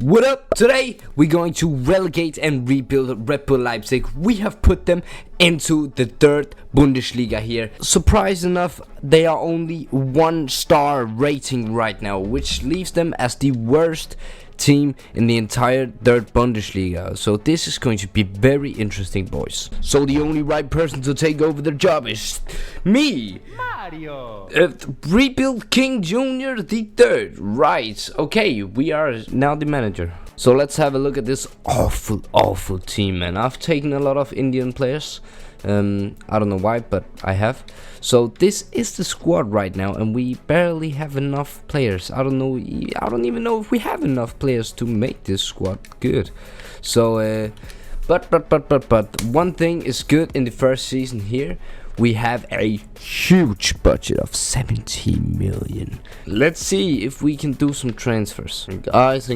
what up? Today we're going to relegate and rebuild Rebuild Leipzig. We have put them into the third Bundesliga here. Surprise enough, they are only 1-star rating right now, which leaves them as the worst team in the entire third Bundesliga. So this is going to be very interesting, boys. So the only right person to take over the job is me, Mario, Rebuild King Jr. the third. Right, okay, we are now the manager. So let's have a look at this awful team, man. I've taken a lot of Indian players. I don't know why, but I have. So this is the squad right now, and we barely have enough players. I don't even know if we have enough players to make this squad good. So but one thing is good in the first season here. We have a huge budget of 70 million. Let's see if we can do some transfers. Guys.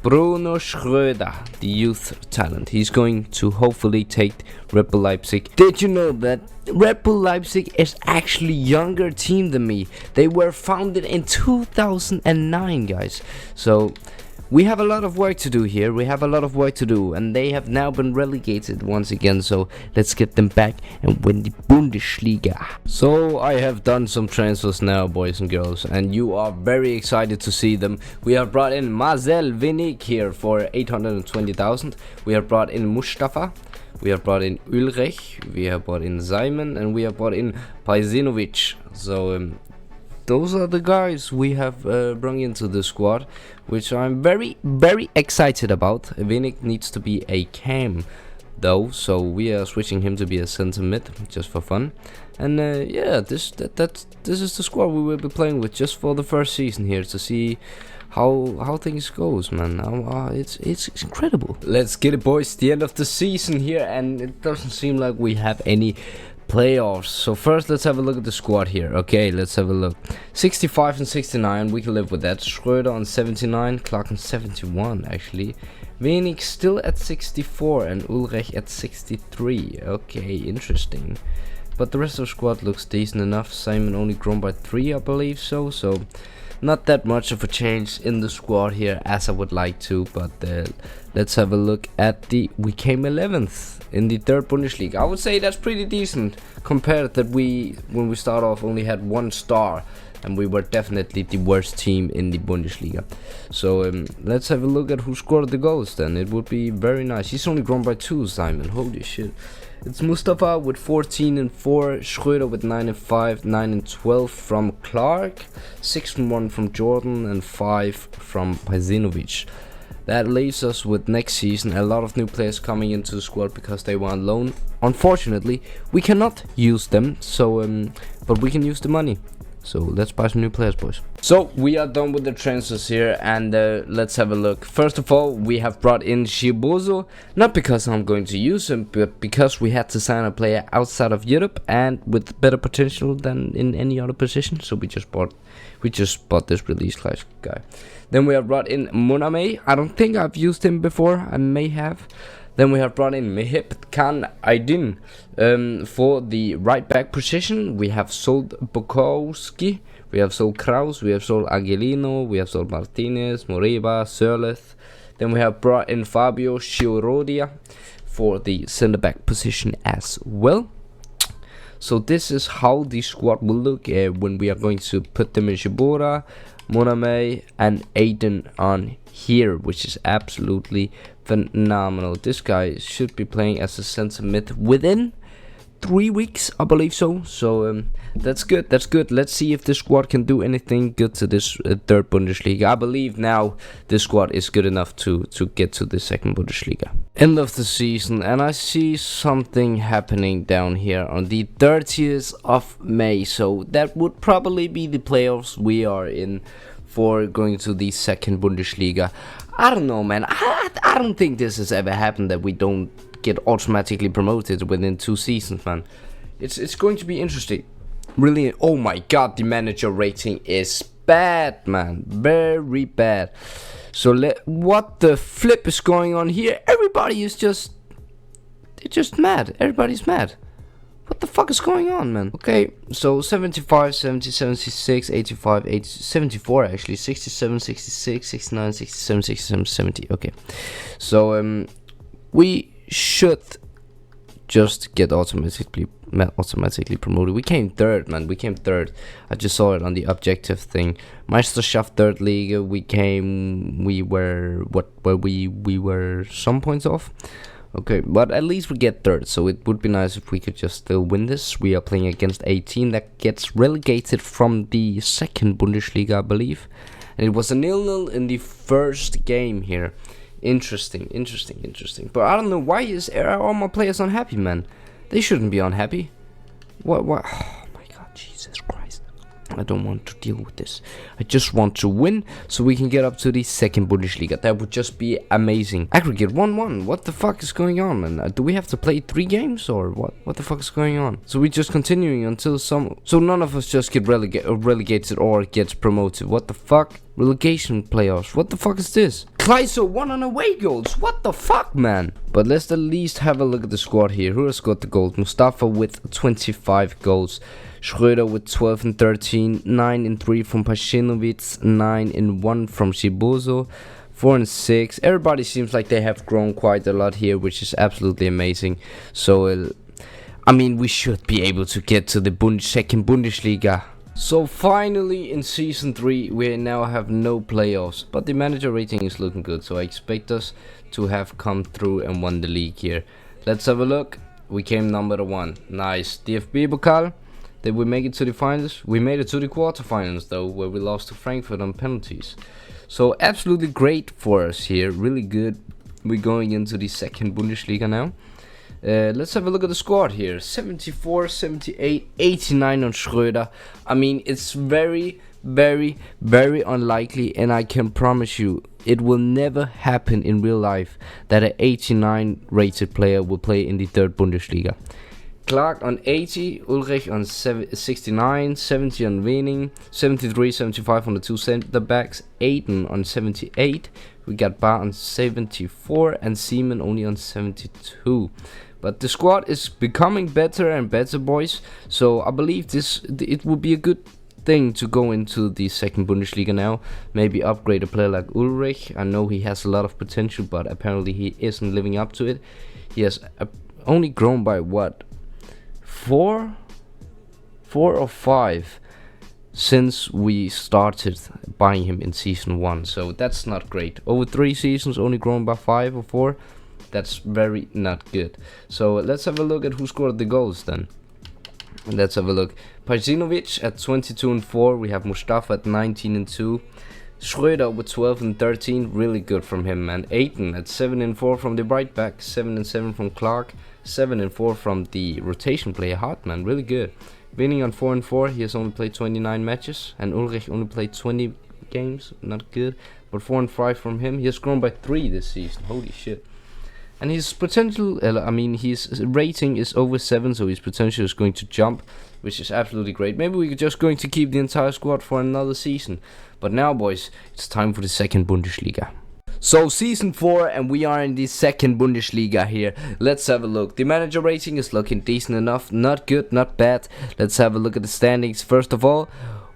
Bruno Schröder, the youth talent. He's going to hopefully take Rebuild Leipzig. Did you know that Rebuild Leipzig is actually a younger team than me? They were founded in 2009, guys. So we have a lot of work to do here. And they have now been relegated once again. So let's get them back and win the Bundesliga. So I have done some transfers now, boys and girls, and you are very excited to see them. We have brought in Marcel Winnig here for 820,000. We have brought in Mustafa. We have brought in Ulrich. We have brought in Simon, and we have brought in Pajzinovic. So those are the guys we have brought into the squad, which I'm very excited about. Winnig needs to be a cam though, so we are switching him to be a center mid just for fun. And yeah, this is the squad we will be playing with just for the first season here, to see how things goes, man. It's incredible. Let's get it, boys. The end of the season here, and it doesn't seem like we have any playoffs. So first let's have a look at the squad here. Okay, let's have a look. 65 and 69, we can live with that. Schröder on 79, Clark on 71 actually. Winnig still at 64 and Ulrich at 63. Okay, interesting. But the rest of the squad looks decent enough. Simon only grown by 3, I believe so. So not that much of a change in the squad here as I would like to, but let's have a look at we came 11th in the third Bundesliga. I would say that's pretty decent compared that when we start off only had 1 star, and we were definitely the worst team in the Bundesliga. So let's have a look at who scored the goals then. It would be very nice. He's only grown by 2, Simon. Holy shit. It's Mustafa with 14 and 4, Schröder with 9 and 5, 9 and 12 from Clark, 6 and 1 from Jordan, and 5 from Pajzinovic. That leaves us with next season a lot of new players coming into the squad because they were on loan. Unfortunately, we cannot use them, so but we can use the money. So let's buy some new players, boys. So we are done with the transfers here, and let's have a look. First of all, we have brought in Shibozo, not because I'm going to use him, but because we had to sign a player outside of Europe and with better potential than in any other position. So we just bought this release class guy. Then we have brought in Moname. I don't think I've used him before. I may have. Then we have brought in Mehib Khan Aydin for the right back position. We have sold Bukowski, we have sold Kraus, we have sold Angelino, we have sold Martinez, Moriba, Sörleth. Then we have brought in Fabio Sciorodia for the center back position as well. So this is how the squad will look when we are going to put them in Shibora, Moname and Aiden on here, which is absolutely phenomenal. This guy should be playing as a center mid within 3 weeks, I believe so. So that's good. Let's see if this squad can do anything good to this third Bundesliga. I believe now this squad is good enough to get to the second Bundesliga. End of the season, and I see something happening down here on the 30th of May. So that would probably be the playoffs we are in for going to the second Bundesliga. I don't know, man. I don't think this has ever happened, that we don't get automatically promoted within 2 seasons, man. It's going to be interesting. Really. Oh my god, the manager rating is bad, man. Very bad. So what the flip is going on here? Everybody is just mad. Everybody's mad. What the fuck is going on, man? Okay, so 75, 70, 76, 85, 80, 74 actually, 67, 66, 69, 67, 67, 70. Okay, so we should just get automatically promoted. We came third, man. We came third. I just saw it on the objective thing. Meisterschaft third Liga. We were some points off. Okay, but at least we get third, so it would be nice if we could just still win this. We are playing against a team that gets relegated from the second Bundesliga, I believe. And it was a 0-0 in the first game here. Interesting. But I don't know, why are all my players unhappy, man? They shouldn't be unhappy. What? Oh my god, Jesus Christ. I don't want to deal with this. I just want to win so we can get up to the second Bundesliga. That would just be amazing. Aggregate 1-1. What the fuck is going on, man? Do we have to play 3 games or what? What the fuck is going on? So we're just continuing until so none of us just get relegated or gets promoted. What the fuck? Relegation playoffs. What the fuck is this? Kleiso won on away goals. What the fuck, man? But let's at least have a look at the squad here. Who has got the goals? Mustafa with 25 goals. Schröder with 12 and 13. 9 and 3 from Pashinovic. 9 and 1 from Shibozo. 4 and 6. Everybody seems like they have grown quite a lot here, which is absolutely amazing. So, I mean, we should be able to get to the second Bundesliga. So finally in season 3 we now have no playoffs, but the manager rating is looking good, so I expect us to have come through and won the league here. Let's have a look. We came number 1. Nice. DFB Pokal. Did we make it to the finals? We made it to the quarterfinals though, where we lost to Frankfurt on penalties. So absolutely great for us here, really good. We're going into the second Bundesliga now. Let's have a look at the squad here. 74, 78, 89 on Schröder. I mean, it's very unlikely, and I can promise you it will never happen in real life that an 89 rated player will play in the third Bundesliga. Clark on 80, Ulrich on 69, 70 on Wening, 73, 75 on the 2 center backs, Aiden on 78. We got Bar on 74 and Seaman only on 72. But the squad is becoming better and better, boys. So I believe it would be a good thing to go into the second Bundesliga now. Maybe upgrade a player like Ulrich. I know he has a lot of potential, but apparently he isn't living up to it. He has only grown by what? 4 or 5 since we started buying him in season 1. So that's not great. Over 3 seasons, only grown by 5 or 4. That's very not good. So let's have a look at who scored the goals then. Let's have a look. Pajinovic at 22 and 4. We have Mustafa at 19 and 2. Schröder with 12 and 13. Really good from him, man. Aiden at 7 and 4 from the right back. 7 and 7 from Clark. 7 and 4 from the rotation player Hartmann. Really good. Winning on 4 and 4. He has only played 29 matches. And Ulrich only played 20 games. Not good. But 4 and 5 from him. He has grown by 3 this season. Holy shit. And his potential, his rating is over 7, so his potential is going to jump, which is absolutely great. Maybe we're just going to keep the entire squad for another season. But now, boys, it's time for the second Bundesliga. So, season 4, and we are in the second Bundesliga here. Let's have a look. The manager rating is looking decent enough. Not good, not bad. Let's have a look at the standings. First of all,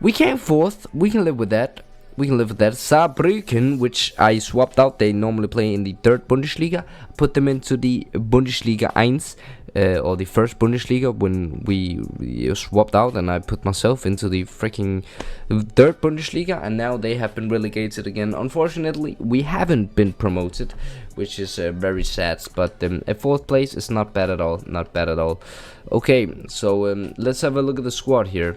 we came 4th. We can live with that. Saarbrücken, which I swapped out. They normally play in the third Bundesliga. Put them into the Bundesliga 1, or the first Bundesliga when we swapped out, and I put myself into the freaking third Bundesliga, and now they have been relegated again. Unfortunately, we haven't been promoted, which is very sad, but a 4th place is not bad at all. Okay, so let's have a look at the squad here.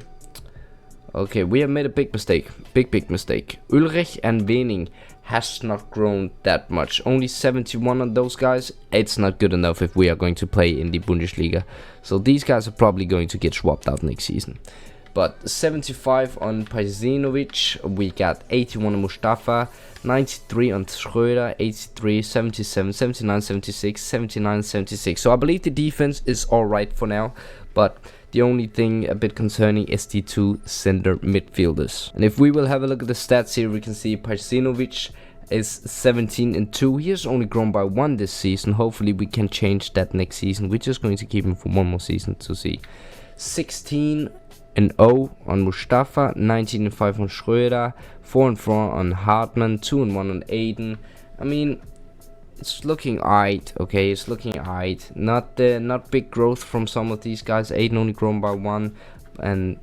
Okay, we have made a big mistake. Big mistake. Ulrich and Wening has not grown that much. Only 71 on those guys. It's not good enough if we are going to play in the Bundesliga. So these guys are probably going to get swapped out next season. But 75 on Pajinovic. We got 81 on Mustafa. 93 on Schröder. 83, 77, 79, 76, 79, 76. So I believe the defense is alright for now. But the only thing a bit concerning is the 2 center midfielders. And if we will have a look at the stats here, we can see Pajinovic is 17 and 2. He has only grown by 1 this season. Hopefully we can change that next season. We're just going to keep him for 1 more season to see. 16 and 0 on Mustafa, 19 and 5 on Schröder, 4 and 4 on Hartmann, 2 and 1 on Aiden. I mean, it's looking alright, okay, it's looking alright. Not big growth from some of these guys. Aiden only grown by 1, and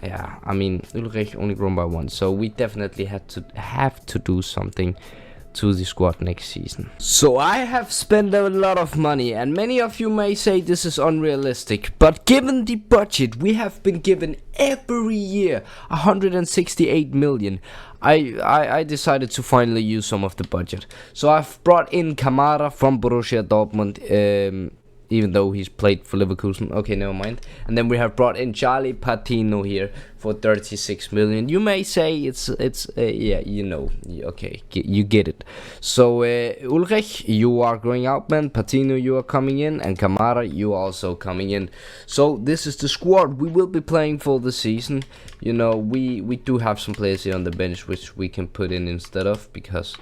yeah, I mean, Ulrich only grown by 1. So we definitely have to do something to the squad next season. So I have spent a lot of money, and many of you may say this is unrealistic, but given the budget we have been given every year, 168 million, I decided to finally use some of the budget. So I've brought in Kamara from Borussia Dortmund, even though he's played for Leverkusen. Okay, never mind. And then we have brought in Charlie Patino here for 36 million. You may say it's yeah, you know, okay, you get it. So Ulrich, you are going out, man. Patino, you are coming in, and Kamara, you are also coming in. So this is the squad we will be playing for the season. You know, we do have some players here on the bench which we can put in instead of, because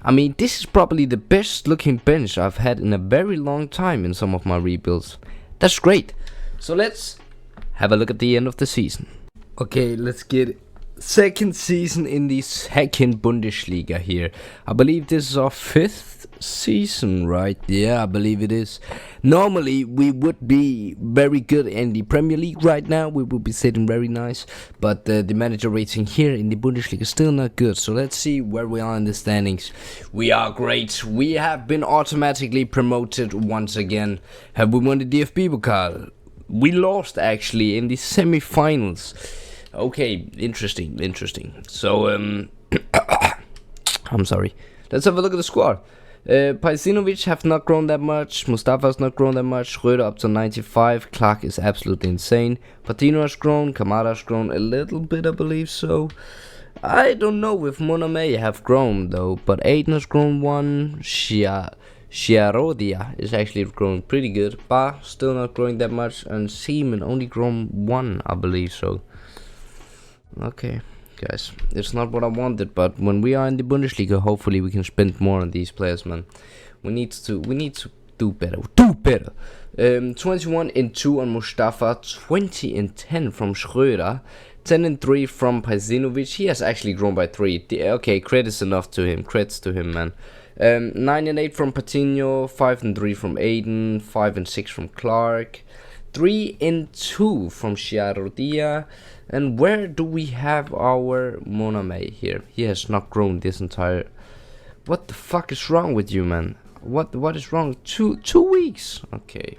I mean, this is probably the best looking bench I've had in a very long time in some of my rebuilds. That's great. So let's have a look at the end of the season. Okay, let's get second season in the second Bundesliga here. I believe this is our 5th season, right? Yeah, I believe it is. Normally we would be very good in the Premier League right now. We would be sitting very nice, but the manager rating here in the Bundesliga is still not good. So let's see where we are in the standings. We are great. We have been automatically promoted once again. Have we won the DFB Pokal? We lost actually in the semi-finals. Okay, interesting. So, I'm sorry. Let's have a look at the squad. Pajsinovic have not grown that much. Mustafa has not grown that much. Schröder up to 95. Clark is absolutely insane. Patino has grown. Kamara has grown a little bit, I believe so. I don't know if Moname have grown though, but Aiden has grown 1. Chiarodia is actually growing pretty good. Ba still not growing that much, and Seaman only grown 1, I believe so. Okay, guys, it's not what I wanted, but when we are in the Bundesliga, hopefully we can spend more on these players, man. We need to do better. 21 and 2 on Mustafa, 20 and 10 from Schröder, 10 and 3 from Pajsinovic. He has actually grown by 3. Okay, credits enough to him. Credits to him, man. 9 and 8 from Patino, 5 and 3 from Aiden, 5 and 6 from Clark, 3 and 2 from Chiarodia. And where do we have our Moname here? He has not grown this entire... What the fuck is wrong with you, man? What is wrong? Two weeks? Okay.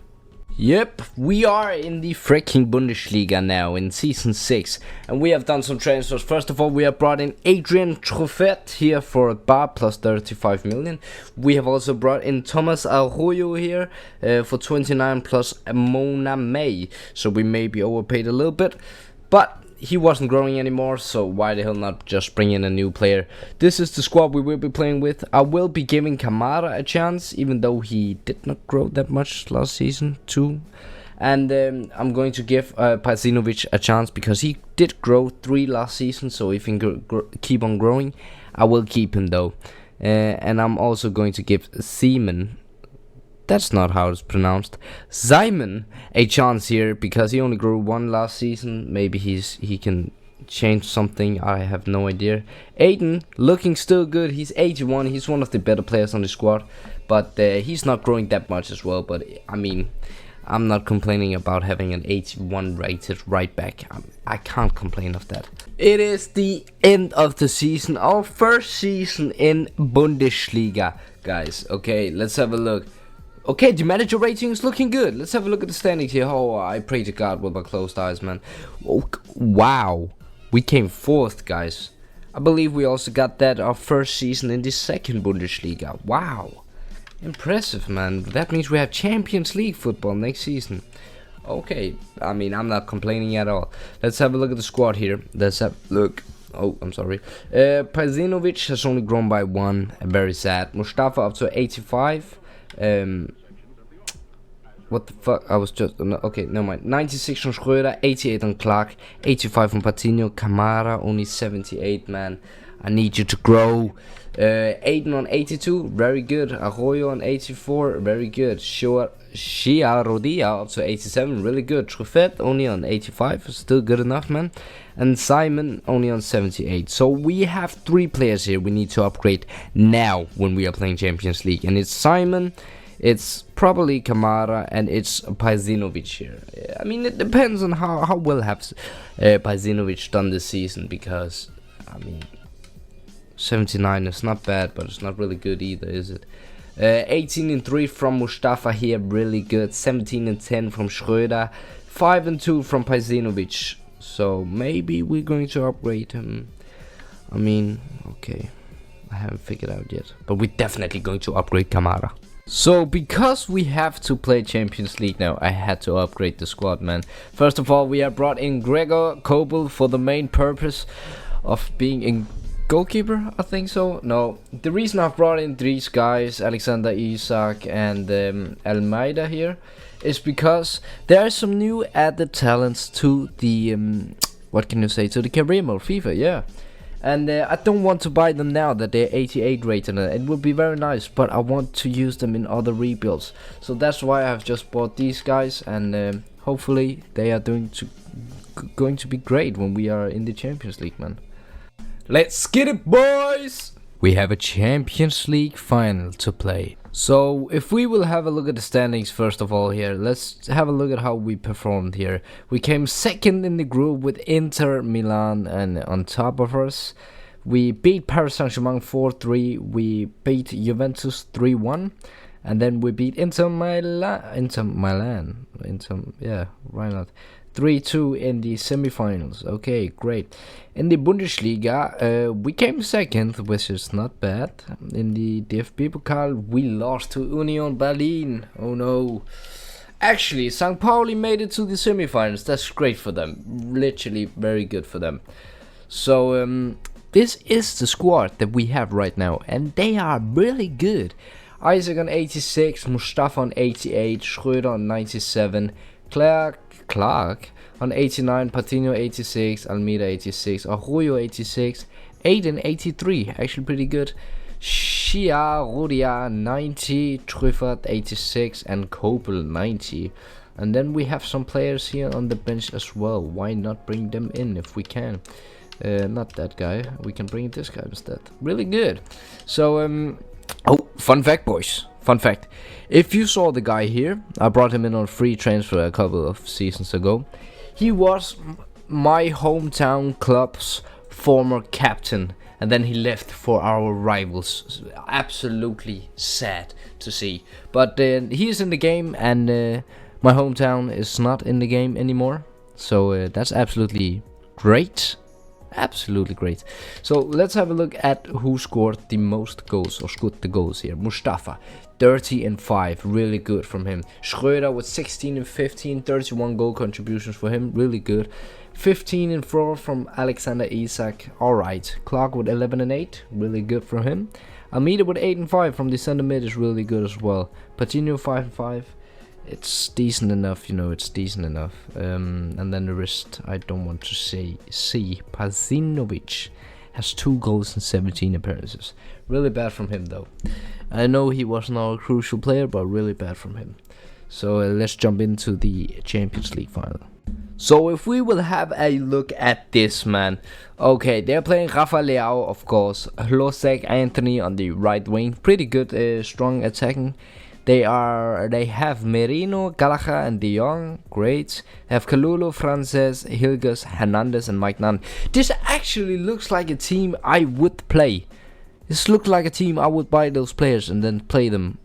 Yep, we are in the freaking Bundesliga now in season 6, and we have done some transfers. First of all, we have brought in Adrian Truffet here for a bar plus 35 million. We have also brought in Thomas Arroyo here for 29 plus Mona May, so we may be overpaid a little bit, but he wasn't growing anymore, so why the hell not just bring in a new player? This is the squad we will be playing with. I will be giving Kamara a chance, even though he did not grow that much last season too. And I'm going to give Pajsinovic a chance because he did grow 3 last season, so if he can keep on growing, I will keep him though. And I'm also going to give Seaman, that's not how it's pronounced, Simon, a chance here because he only grew 1 last season. Maybe he can change something, I have no idea. Aiden looking still good. He's 81. He's one of the better players on the squad, but he's not growing that much as well. But I mean, I'm not complaining about having an 81 rated right back. I can't complain of that. It is the end of the season, our first season in Bundesliga, guys. Okay, let's have a look. Okay, the manager rating is looking good. Let's have a look at the standings here. Oh, I pray to God with my closed eyes, man. Oh, wow. We came 4th, guys. I believe we also got that our first season in the second Bundesliga. Wow. Impressive, man. That means we have Champions League football next season. Okay, I mean, I'm not complaining at all. Let's have a look at the squad here. Let's have a look. Oh, I'm sorry. Pajsinovic has only grown by 1. Very sad. Mustafa up to 85. What the fuck? I was just... okay, never mind. 96 from Schröder, 88 on Clark, 85 from Patino, Kamara, only 78, man. I need you to grow. Aiden on 82, very good. Arroyo on 84, very good. Shia Rodia up to 87, really good. Truffet only on 85, still good enough, man. And Simon only on 78. So we have 3 players here we need to upgrade now when we are playing Champions League. And it's Simon, it's probably Kamara, and it's Pajsinovic here. I mean, it depends on how well has Pajsinovic done this season, because, I mean, 79 is not bad, but it's not really good either, is it? 18-3 from Mustafa here, really good. 17-10 from Schröder. 5-2 from Pajsinovic. So maybe we're going to upgrade him. I mean, okay, I haven't figured out yet, but we're definitely going to upgrade Kamara. So because we have to play Champions League now, I had to upgrade the squad, man. First of all, we have brought in Gregor Kobel for the main purpose of being in goalkeeper, I think so. No, the reason I've brought in these guys, Alexander Isak and Almeida here, is because there are some new added talents to the what can you say, to the career mode FIFA, yeah. And I don't want to buy them now that they're 88 rated. It would be very nice, but I want to use them in other rebuilds. So that's why I've just bought these guys, and hopefully they are going to be great when we are in the Champions League, man. Let's get it, boys! We have a Champions League final to play. So if we will have a look at the standings first of all here, let's have a look at how we performed here. We came second in the group with Inter Milan and on top of us. We beat Paris Saint-Germain 4-3, we beat Juventus 3-1, and then we beat Inter Milan, yeah, why not? 3-2 in the semi-finals. Okay, great. In the Bundesliga, we came second, which is not bad. In the DFB Pokal, we lost to Union Berlin. Oh no. Actually, St. Pauli made it to the semi-finals. That's great for them. Literally very good for them. So, this is the squad that we have right now, and they are really good. Isaac on 86, Mustafa on 88, Schröder on 97, Clark on 89, Patino 86, Almeida 86, Arroyo 86, Aiden 83, actually pretty good. Shia Rodia 90, Truffert 86, and Kobel 90. And then we have some players here on the bench as well. Why not bring them in if we can? Not that guy. We can bring this guy instead. Really good. So, oh, fun fact, boys. Fun fact. If you saw the guy here, I brought him in on free transfer a couple of seasons ago. He was my hometown club's former captain, and then he left for our rivals. Absolutely sad to see. But he is in the game, and my hometown is not in the game anymore. So that's absolutely great. Absolutely great. So let's have a look at who scored the most goals, or scored the goals here. Mustafa, 30 and 5, really good from him. Schröder with 16 and 15, 31 goal contributions for him, really good. 15 and 4 from Alexander Isak, alright. Clark with 11 and 8, really good from him. Almeida with 8 and 5 from the center mid is really good as well. Patino 5 and 5. It's decent enough, you know, it's decent enough. And then the rest, I don't want to say. Pajsinovic has 2 goals and 17 appearances. Really bad from him, though. I know he was not a crucial player, but really bad from him. So let's jump into the Champions League final. So if we will have a look at this, man. Okay, they're playing Rafa Leao, of course. Hlosek Anthony on the right wing. Pretty good, strong attacking. They have Merino, Gallagher, and De Jong. Great. They have Kalulu, Frances, Hilgers, Hernandez, and Mike Nunn. This actually looks like a team I would play. This looks like a team I would buy those players and then play them.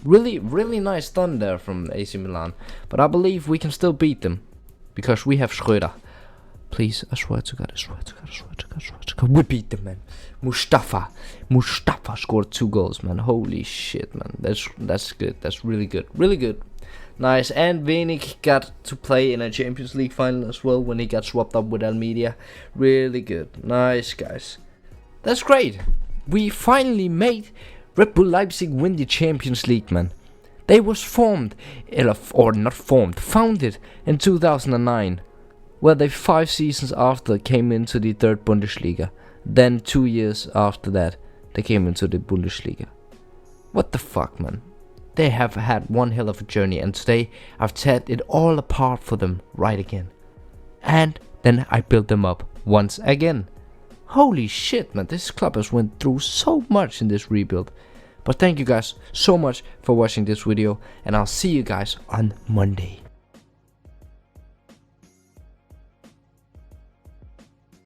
Really, really nice done there from AC Milan. But I believe we can still beat them. Because we have Schröder. Please, I swear to God, I swear to God. We beat them, man. Mustafa scored 2 goals, man. Holy shit, man. That's good. That's really good. Really good. Nice. And Wenig got to play in a Champions League final as well when he got swapped up with Almeida. Really good. Nice, guys. That's great. We finally made Rebuild Leipzig win the Champions League, man. They was founded in 2009. Well, they 5 seasons after came into the 3rd Bundesliga. Then 2 years after that, they came into the Bundesliga. What the fuck, man? They have had one hell of a journey, and today I've set it all apart for them right again. And then I built them up once again. Holy shit, man, this club has went through so much in this rebuild. But thank you guys so much for watching this video, and I'll see you guys on Monday.